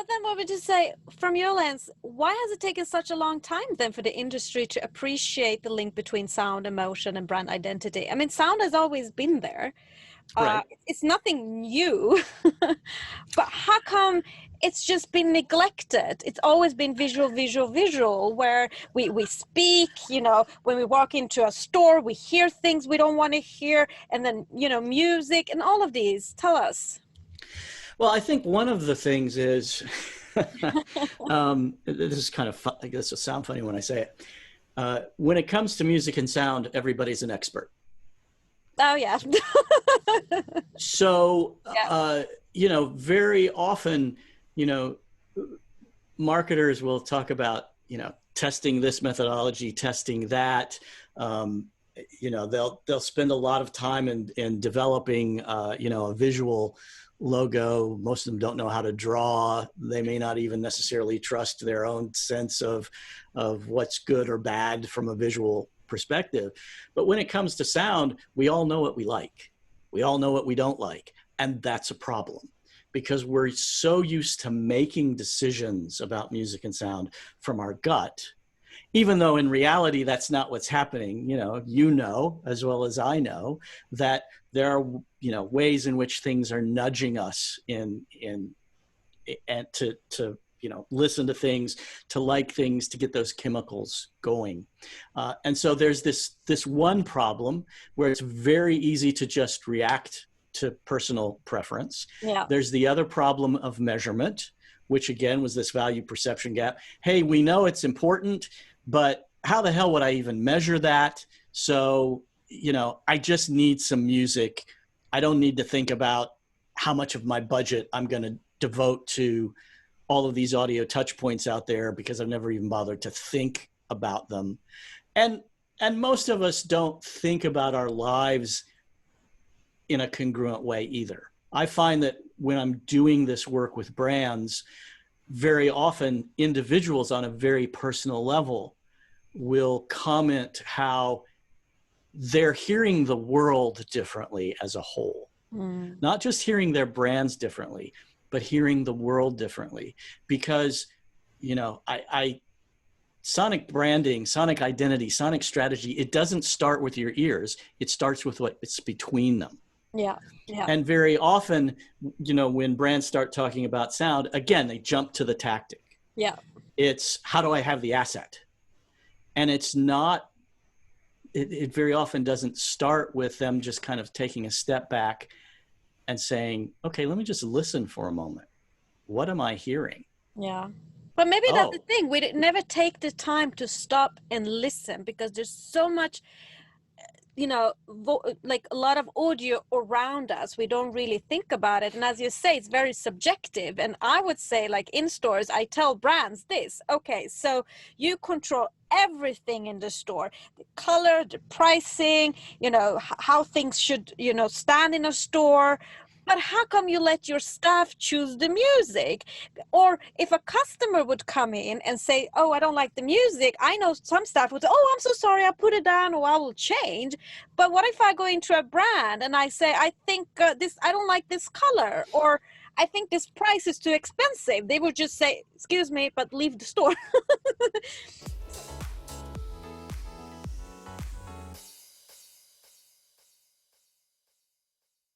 But then what would you say, from your lens, why has it taken such a long time then for the industry to appreciate the link between sound, emotion, and brand identity? I mean, sound has always been there. Right. It's nothing new, but how come it's just been neglected? It's always been visual, visual, visual, where we speak, when we walk into a store, we hear things we don't want to hear, and then, music and all of these. Tell us. Well, I think one of the things is, this is kind of fun. I guess it'll sound funny when I say it. When it comes to music and sound, everybody's an expert. Oh, yeah. So, very often, marketers will talk about, testing this methodology, testing that. They'll spend a lot of time in developing, a visual logo. Most of them don't know how to draw. They may not even necessarily trust their own sense of what's good or bad from a visual perspective. But when it comes to sound, we all know what we like. We all know what we don't like. And that's a problem because we're so used to making decisions about music and sound from our gut, even though in reality, that's not what's happening. As well as I know, that there are, ways in which things are nudging us and to listen to things, to like things, to get those chemicals going. And so there's this one problem where it's very easy to just react to personal preference. Yeah. There's the other problem of measurement, which again was this value perception gap. Hey, we know it's important, but how the hell would I even measure that? So, I just need some music. I don't need to think about how much of my budget I'm going to devote to all of these audio touch points out there because I've never even bothered to think about them. And most of us don't think about our lives in a congruent way either. I find that when I'm doing this work with brands, very often individuals on a very personal level will comment how they're hearing the world differently as a whole. Not just hearing their brands differently, but hearing the world differently. Because, sonic branding, sonic identity, sonic strategy, it doesn't start with your ears. It starts with what's between them. Yeah. Yeah. And very often, when brands start talking about sound, again, they jump to the tactic. Yeah. It's how do I have the asset? And it's not, it very often doesn't start with them just kind of taking a step back and saying, okay, let me just listen for a moment. What am I hearing? Yeah. But maybe that's the thing. We never take the time to stop and listen because there's so much, like a lot of audio around us. We don't really think about it. And as you say, it's very subjective. And I would say, like in stores, I tell brands this, okay, so you control everything in the store, the color, the pricing, how things should, stand in a store. But how come you let your staff choose the music? Or if a customer would come in and say, oh, I don't like the music, I know some staff would say, oh, I'm so sorry, I'll put it down or I will change. But what if I go into a brand and I say, I think I don't like this color, or I think this price is too expensive? They would just say, excuse me, but leave the store.